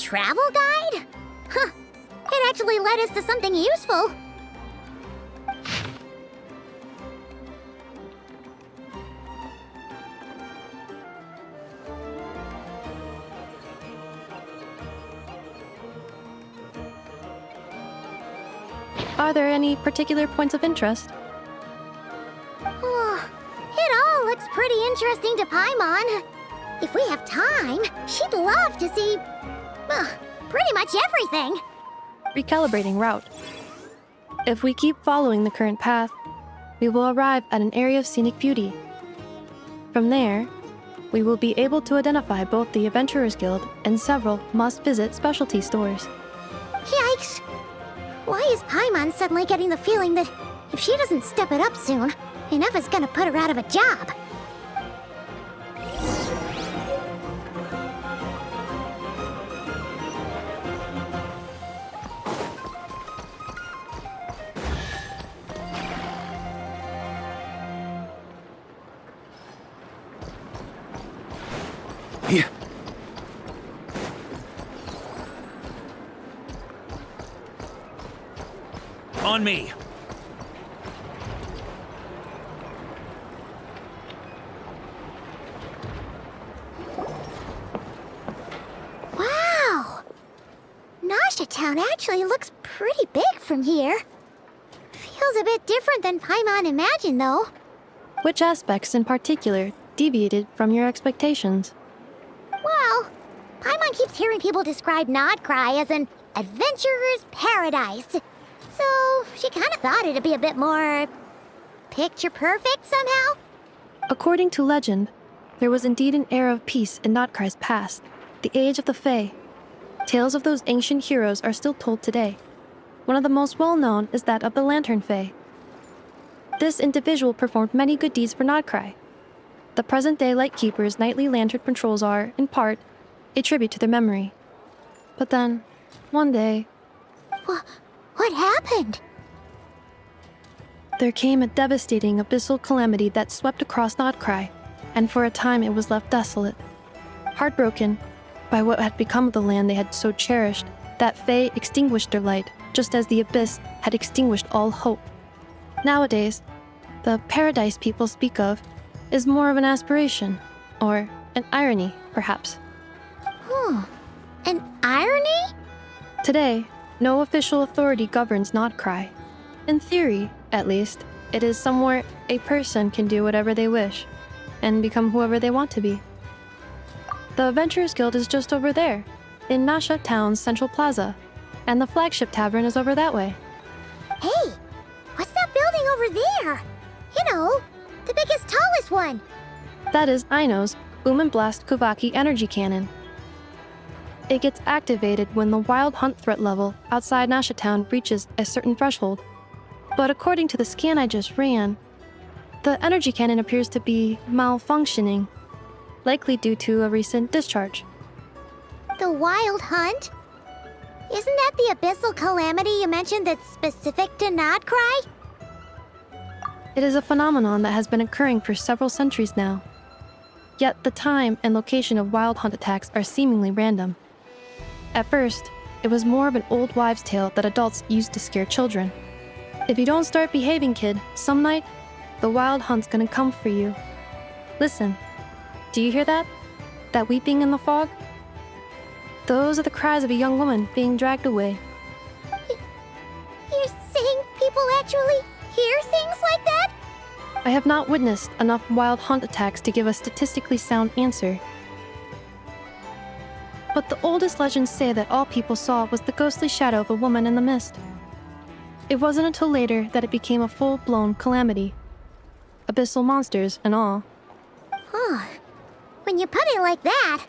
travel guide? Huh. It actually led us to something useful. Are there any particular points of interest? It all looks pretty interesting to Paimon. If we have time, she'd love to see, pretty much everything. Recalibrating route. If we keep following the current path, we will arrive at an area of scenic beauty. From there, we will be able to identify both the Adventurers Guild and several must-visit specialty stores. Yikes! Why is Paimon suddenly getting the feeling that if she doesn't step it up soon, enough is gonna put her out of a job? Here. On me. Wow! Nasha Town actually looks pretty big from here. Feels a bit different than Paimon imagined, though. Which aspects in particular deviated from your expectations? Well, Paimon keeps hearing people describe Nodcry as an adventurer's paradise. So she kind of thought it'd be a bit more picture perfect somehow. According to legend, there was indeed an era of peace in Notcry's past, the age of the Fae. Tales of those ancient heroes are still told today. One of the most well-known is that of the Lantern Fae. This individual performed many good deeds for Notcry. The present-day Lightkeeper's nightly lantern patrols are, in part, a tribute to their memory. But then, one day... What happened? There came a devastating abyssal calamity that swept across Notcry, and for a time it was left desolate. Heartbroken by what had become of the land they had so cherished, that Fae extinguished their light, just as the abyss had extinguished all hope. Nowadays, the paradise people speak of is more of an aspiration, or an irony, perhaps. An irony? Today, no official authority governs Notcry. In theory, at least, it is somewhere a person can do whatever they wish, and become whoever they want to be. The Adventurers Guild is just over there, in Nasha Town's Central Plaza, and the flagship tavern is over that way. Hey, what's that building over there? You know, the biggest, tallest one. That is Aino's Boom and Blast Kuvaki energy cannon. It gets activated when the wild hunt threat level outside Nasha Town reaches a certain threshold. But according to the scan I just ran, the energy cannon appears to be malfunctioning, likely due to a recent discharge. The wild hunt? Isn't that the abyssal calamity you mentioned that's specific to Nodcry? It is a phenomenon that has been occurring for several centuries now. Yet the time and location of wild hunt attacks are seemingly random. At first, it was more of an old wives' tale that adults used to scare children. If you don't start behaving, kid, some night, the wild hunt's gonna come for you. Listen, do you hear that? That weeping in the fog? Those are the cries of a young woman being dragged away. You're saying people actually hear things like that? I have not witnessed enough wild hunt attacks to give a statistically sound answer. But the oldest legends say that all people saw was the ghostly shadow of a woman in the mist. It wasn't until later that it became a full-blown calamity. Abyssal monsters and all. When you put it like that,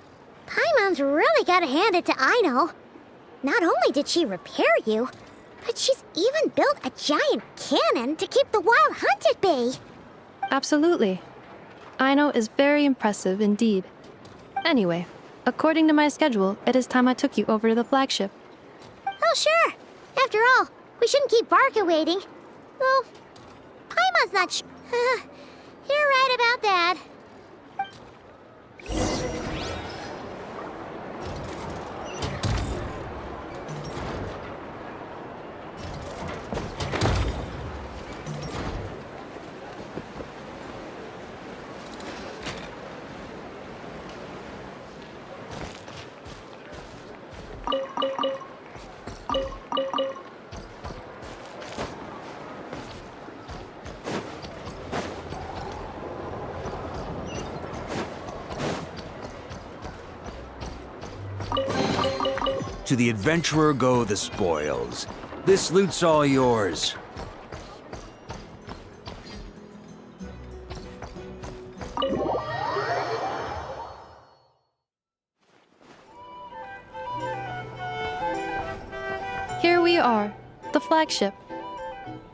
Paimon's really gotta hand it to Aino. Not only did she repair you, but she's even built a giant cannon to keep the wild hunt at bay. Absolutely. Aino is very impressive indeed. Anyway, according to my schedule, it is time I took you over to the flagship. Oh, sure. After all, we shouldn't keep Barca waiting. Well, Paimon's not You're right about that. to the adventurer go the spoils. This loot's all yours. Here we are, the flagship.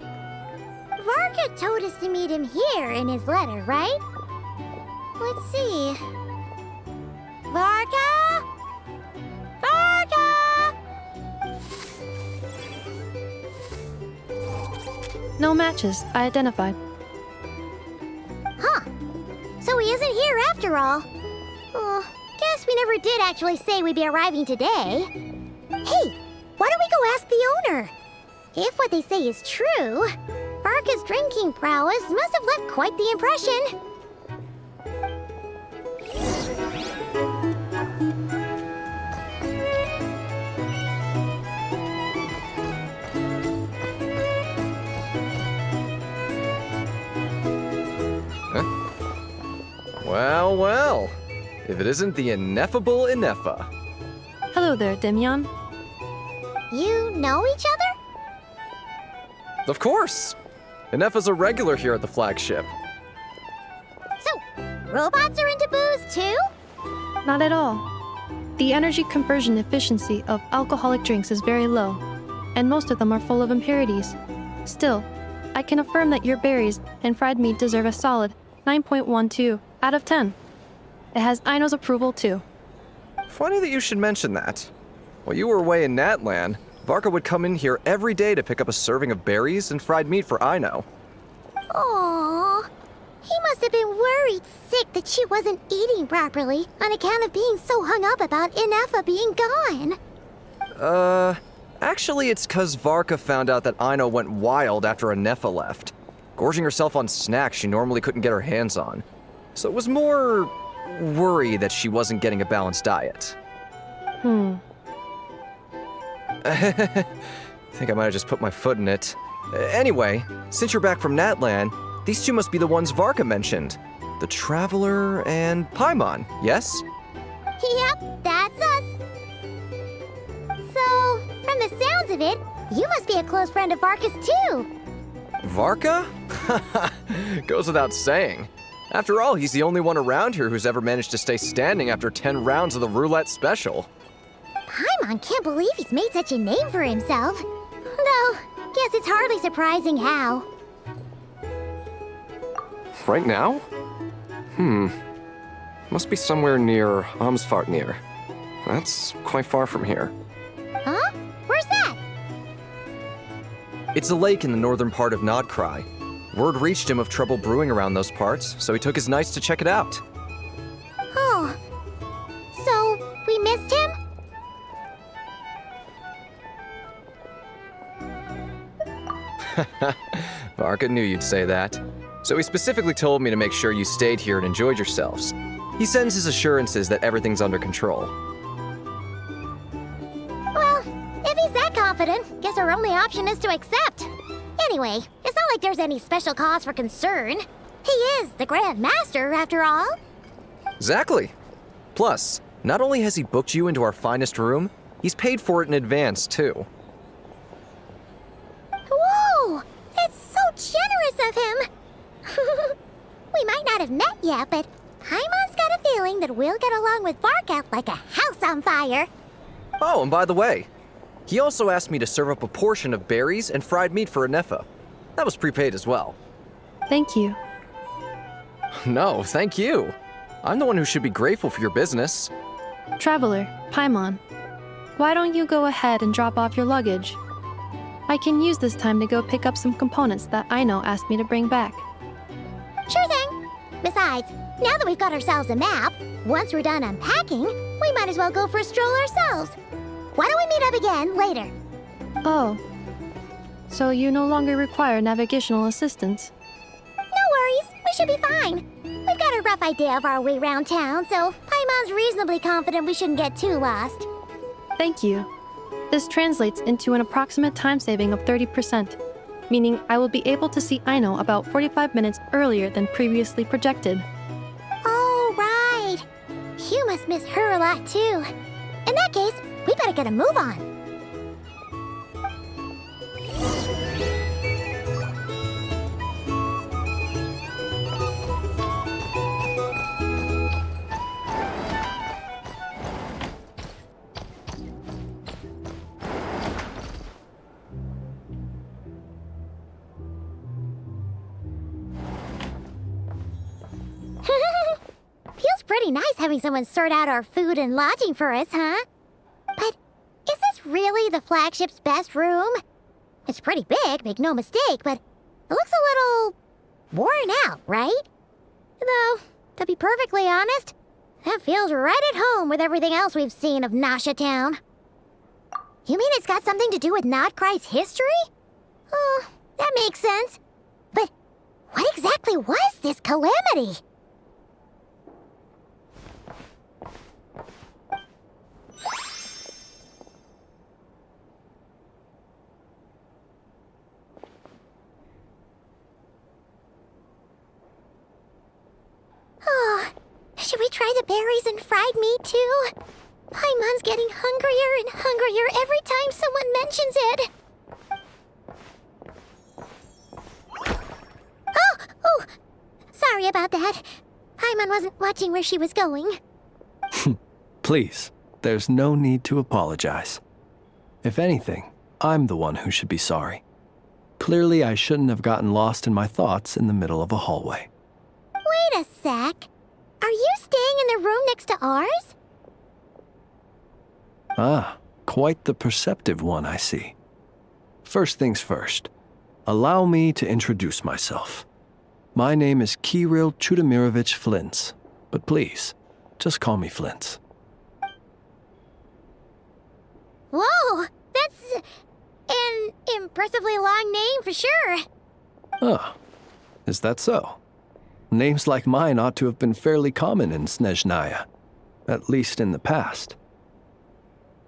Varka told us to meet him here in his letter, right? Let's see. Varka? Varka! No matches, I identified. Huh. So he isn't here after all. Oh, guess we never did actually say we'd be arriving today. Hey, why don't we go ask the owner? If what they say is true, Varka's drinking prowess must have left quite the impression. Well, well. If it isn't the ineffable Ineffa. Hello there, Demyon. You know each other? Of course! Ineffa's a regular here at the flagship. So, robots are into booze too? Not at all. The energy conversion efficiency of alcoholic drinks is very low, and most of them are full of impurities. Still, I can affirm that your berries and fried meat deserve a solid 9.12 out of 10. It has Aino's approval too. Funny that you should mention that. While you were away in Natlan, Varka would come in here every day to pick up a serving of berries and fried meat for Aino. Aww. He must have been worried sick that she wasn't eating properly on account of being so hung up about Ineffa being gone. Actually it's 'cause Varka found out that Aino went wild after Ineffa left, gorging herself on snacks she normally couldn't get her hands on. So it was more worry that she wasn't getting a balanced diet. I think I might have just put my foot in it. Anyway, since you're back from Natlan, these two must be the ones Varka mentioned. The Traveler and Paimon, yes? Yep, that's us. So, from the sounds of it, you must be a close friend of Varka's too. Varka? Goes without saying. After all, he's the only one around here who's ever managed to stay standing after 10 rounds of the roulette special. Paimon can't believe he's made such a name for himself. Though, guess it's hardly surprising how. Right now? Must be somewhere near Amsvartnir. That's quite far from here. Huh? Where's that? It's a lake in the northern part of Nodcry. Word reached him of trouble brewing around those parts, so he took his knights to check it out. Oh. So, we missed him? Varka knew you'd say that. So he specifically told me to make sure you stayed here and enjoyed yourselves. He sends his assurances that everything's under control. Well, if he's that confident, guess our only option is to accept. Anyway, it's not like there's any special cause for concern. He is the Grand Master, after all. Exactly. Plus, not only has he booked you into our finest room, he's paid for it in advance, too. Whoa! That's so generous of him! We might not have met yet, but Paimon's got a feeling that we'll get along with Varka like a house on fire. Oh, and by the way, he also asked me to serve up a portion of berries and fried meat for Ineffa. That was prepaid as well. Thank you. No, thank you. I'm the one who should be grateful for your business. Traveler, Paimon, why don't you go ahead and drop off your luggage? I can use this time to go pick up some components that Aino asked me to bring back. Sure thing. Besides, now that we've got ourselves a map, once we're done unpacking, we might as well go for a stroll ourselves. Why don't we meet up again later? Oh. So you no longer require navigational assistance? No worries, we should be fine. We've got a rough idea of our way around town, so Paimon's reasonably confident we shouldn't get too lost. Thank you. This translates into an approximate time saving of 30%, meaning I will be able to see Aino about 45 minutes earlier than previously projected. Oh, right. You must miss her a lot, too. In that case, we better get a move on. Feels pretty nice having someone sort out our food and lodging for us, huh? But is this really the flagship's best room? It's pretty big, make no mistake, but it looks a little worn out, right? Though, to be perfectly honest, that feels right at home with everything else we've seen of Nasha Town. You mean it's got something to do with Nodcry's history? Oh, that makes sense. But what exactly was this calamity? Oh, should we try the berries and fried meat too? Paimon's getting hungrier and hungrier every time someone mentions it. Oh, sorry about that. Paimon wasn't watching where she was going. Please, there's no need to apologize. If anything, I'm the one who should be sorry. Clearly, I shouldn't have gotten lost in my thoughts in the middle of a hallway. Wait a sec. Are you staying in the room next to ours? Ah, quite the perceptive one, I see. First things first, allow me to introduce myself. My name is Kirill Chudamirovich Flintz, but please, just call me Flintz. Whoa, that's an impressively long name for sure. Ah, is that so? Names like mine ought to have been fairly common in Snezhnaya, at least in the past.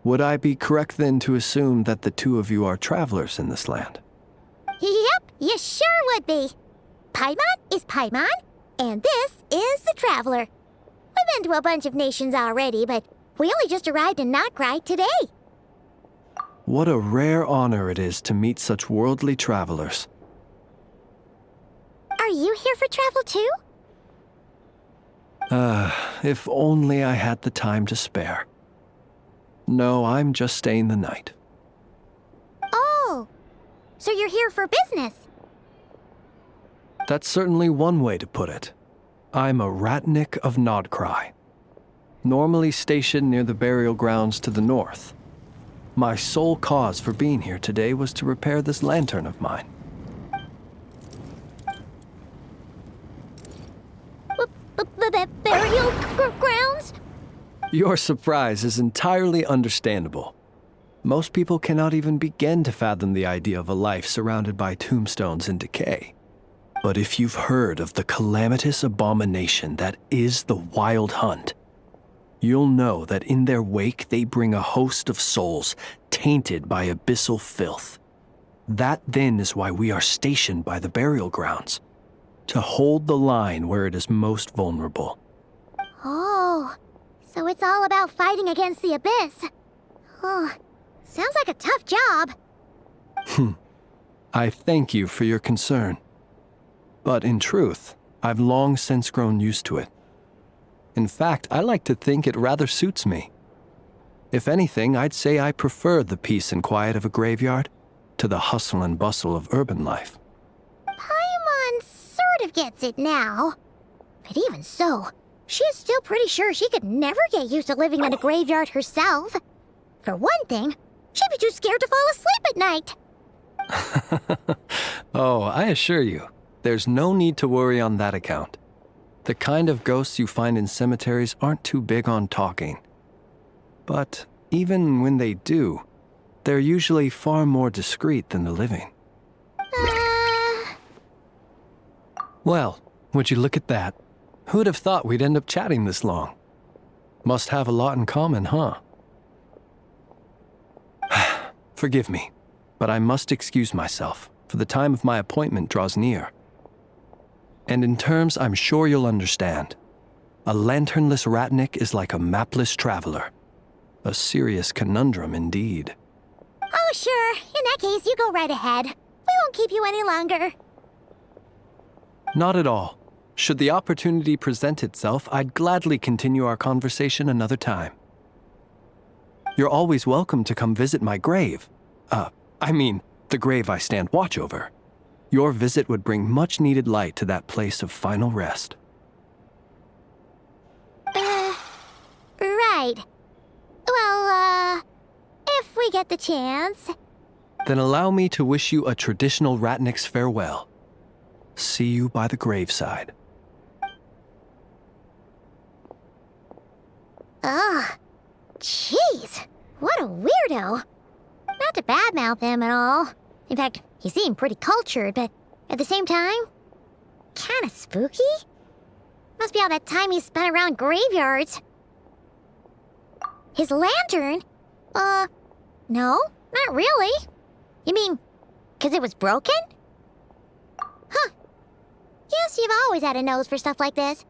Would I be correct then to assume that the two of you are travelers in this land? Yep, you sure would be. Paimon is Paimon, and this is the Traveler. We've been to a bunch of nations already, but we only just arrived in Notcry today. What a rare honor it is to meet such worldly travelers. Are you here for travel too? If only I had the time to spare. No, I'm just staying the night. Oh, so you're here for business? That's certainly one way to put it. I'm a ratnik of Nodcry, normally stationed near the burial grounds to the north. My sole cause for being here today was to repair this lantern of mine. Burial grounds? Your surprise is entirely understandable. Most people cannot even begin to fathom the idea of a life surrounded by tombstones and decay. But if you've heard of the calamitous abomination that is the Wild Hunt, you'll know that in their wake they bring a host of souls tainted by abyssal filth. That then is why we are stationed by the burial grounds, to hold the line where it is most vulnerable. Oh, so it's all about fighting against the abyss. Oh, sounds like a tough job. I thank you for your concern. But in truth, I've long since grown used to it. In fact, I like to think it rather suits me. If anything, I'd say I prefer the peace and quiet of a graveyard to the hustle and bustle of urban life. Paimon sort of gets it now. But even so, she is still pretty sure she could never get used to living in a graveyard herself. For one thing, she'd be too scared to fall asleep at night. Oh, I assure you, there's no need to worry on that account. The kind of ghosts you find in cemeteries aren't too big on talking. But even when they do, they're usually far more discreet than the living. Well, would you look at that? Who'd have thought we'd end up chatting this long? Must have a lot in common, huh? Forgive me, but I must excuse myself, for the time of my appointment draws near. And in terms I'm sure you'll understand, a lanternless ratnik is like a mapless traveler. A serious conundrum indeed. Oh, sure. In that case, you go right ahead. We won't keep you any longer. Not at all. Should the opportunity present itself, I'd gladly continue our conversation another time. You're always welcome to come visit my grave. The grave I stand watch over. Your visit would bring much-needed light to that place of final rest. Right. Well, if we get the chance. Then allow me to wish you a traditional Ratnik's farewell. See you by the graveside. Ugh. Jeez. What a weirdo. Not to badmouth him at all. In fact, he seemed pretty cultured, but at the same time, kinda spooky? Must be all that time he spent around graveyards. His lantern? No, not really. You mean, 'cause it was broken? Huh. Guess you've always had a nose for stuff like this.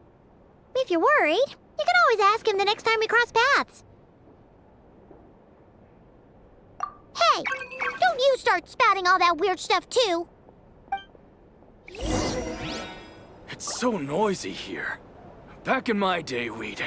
If you're worried, you can always ask him the next time we cross paths. Hey, don't you start spouting all that weird stuff too. It's so noisy here. Back in my day, we'd